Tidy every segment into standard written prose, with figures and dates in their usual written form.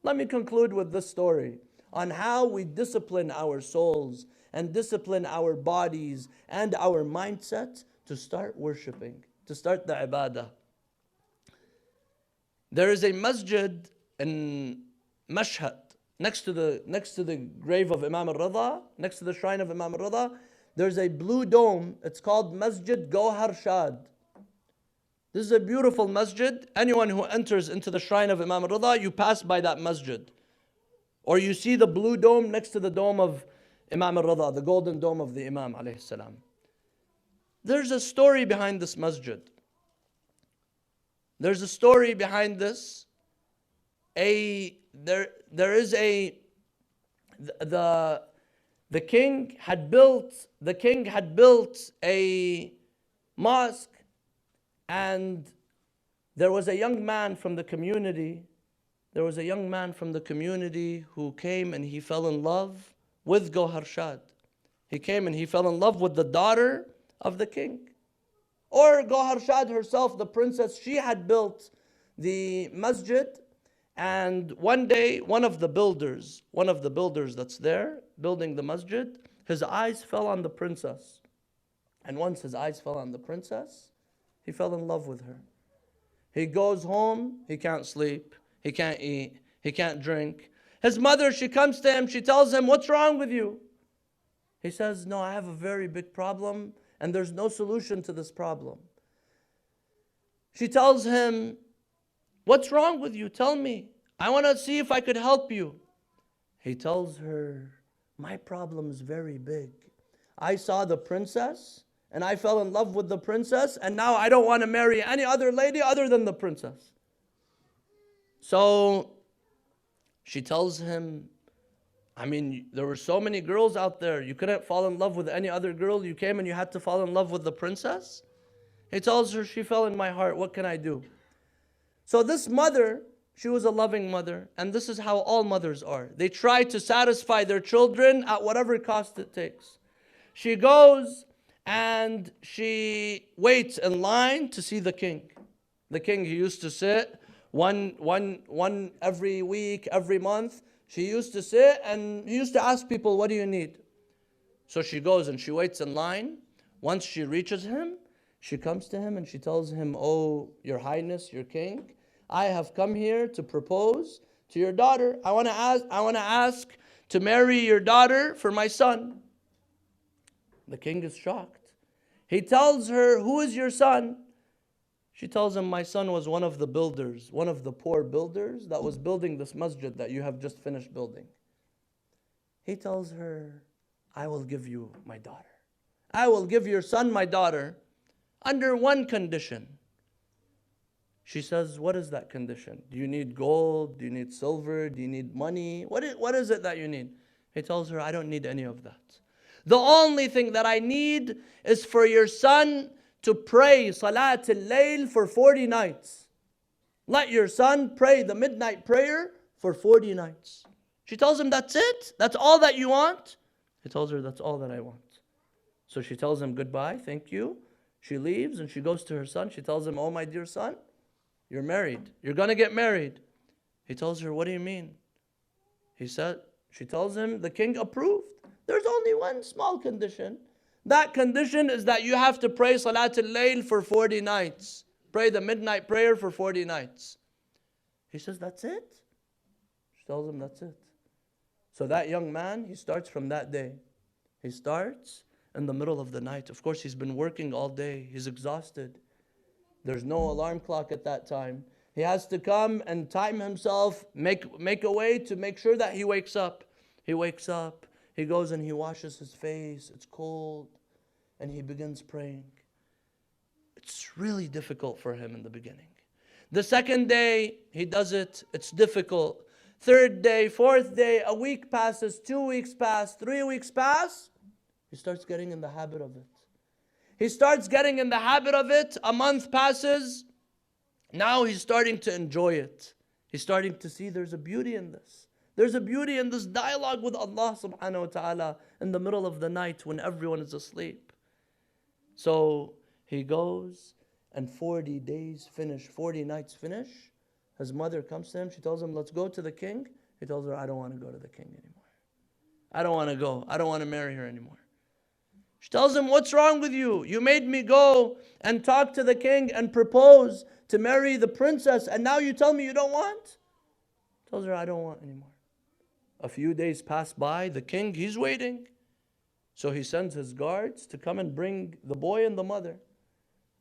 Let me conclude with this story on how we discipline our souls and discipline our bodies and our mindset to start worshiping, to start the ibadah. There is a masjid in Mashhad, next to the grave of Imam al-Rida, next to the shrine of Imam al-Rida. There's a blue dome. It's called Masjid Gohar Shad. This is a beautiful masjid. Anyone who enters into the shrine of Imam al-Rida, you pass by that masjid. Or you see the blue dome next to the dome of Imam al-Rida, the golden dome of the Imam alayhi salam. There's a story behind this masjid. There's a story behind this. The king had built a mosque, and there was a young man from the community. There was a young man from the community who came and he fell in love with Gohar Shad. He came and he fell in love with the daughter of the king. Or Gohar Shad herself, the princess, she had built the masjid. And one day, one of the builders that's there, building the masjid, his eyes fell on the princess. And once his eyes fell on the princess, he fell in love with her. He goes home, he can't sleep, he can't eat, he can't drink. His mother, she comes to him, she tells him, "What's wrong with you?" He says, "No, I have a very big problem, and there's no solution to this problem." She tells him, "What's wrong with you? Tell me. I want to see if I could help you." He tells her, "My problem is very big. I saw the princess, and I fell in love with the princess, and now I don't want to marry any other lady other than the princess." So she tells him, there were so many girls out there. You couldn't fall in love with any other girl. You came and you had to fall in love with the princess. He tells her, "She fell in my heart. What can I do?" So this mother, she was a loving mother. And this is how all mothers are. They try to satisfy their children at whatever cost it takes. She goes and she waits in line to see the king. The king, he used to sit one every week, every month. She used to sit and he used to ask people, "What do you need?" So she goes and she waits in line. Once she reaches him, she comes to him and she tells him, "Oh, your highness, your king, I have come here to propose to your daughter. I want to ask to marry your daughter for my son." The king is shocked. He tells her, "Who is your son?" She tells him, "My son was one of the builders, one of the poor builders that was building this masjid that you have just finished building." He tells her, "I will give you my daughter. I will give your son my daughter under one condition." She says, "What is that condition? Do you need gold? Do you need silver? Do you need money? What is it that you need?" He tells her, "I don't need any of that. The only thing that I need is for your son to pray Salat al-Layl for 40 nights. Let your son pray the midnight prayer for 40 nights. She tells him, "That's it? That's all that you want?" He tells her, "That's all that I want." So she tells him goodbye, "Thank you." She leaves and she goes to her son. She tells him, "Oh, my dear son, you're married. You're going to get married." He tells her, "What do you mean?" She tells him, "The king approved. There's only one small condition. That condition is that you have to pray Salat al-Layl for 40 nights. Pray the midnight prayer for 40 nights. He says, "That's it?" She tells him, "That's it." So that young man, he starts from that day. He starts in the middle of the night. Of course, he's been working all day. He's exhausted. There's no alarm clock at that time. He has to come and time himself, make a way to make sure that he wakes up. He wakes up. He goes and he washes his face. It's cold. And he begins praying. It's really difficult for him in the beginning. The second day, he does it. It's difficult. Third day, fourth day, a week passes, 2 weeks pass, 3 weeks pass. He starts getting in the habit of it. He starts getting in the habit of it. A month passes. Now he's starting to enjoy it. He's starting to see there's a beauty in this. There's a beauty in this dialogue with Allah subhanahu wa ta'ala in the middle of the night when everyone is asleep. So he goes and 40 days finish, 40 nights finish, His mother comes to him. She tells him, let's go to the king. He tells her, I don't want to go to the king anymore. I don't want to go. I don't want to marry her anymore. She tells him, what's wrong with you? You made me go and talk to the king and propose to marry the princess, and now you tell me you don't want? He tells her, I don't want anymore. A few days pass by. The king, he's waiting. So he sends his guards to come and bring the boy and the mother.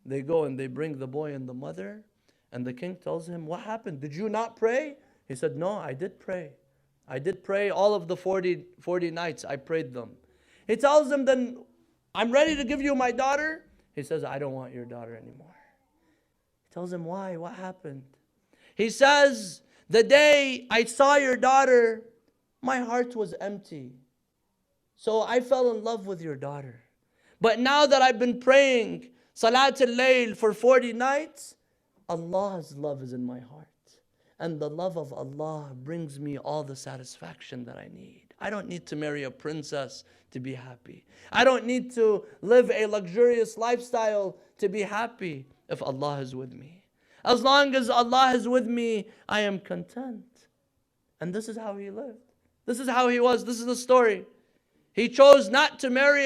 They go and they bring the boy and the mother. And the king tells him, what happened? Did you not pray? He said, no, I did pray. I did pray all of the 40 nights. I prayed them. He tells him, then I'm ready to give you my daughter. He says, I don't want your daughter anymore. He tells him, why? What happened? He says, the day I saw your daughter, my heart was empty. So I fell in love with your daughter. But now that I've been praying Salat al-Layl for 40 nights, Allah's love is in my heart. And the love of Allah brings me all the satisfaction that I need. I don't need to marry a princess to be happy. I don't need to live a luxurious lifestyle to be happy if Allah is with me. As long as Allah is with me, I am content. And this is how he lived. This is how he was. This is the story. He chose not to marry her.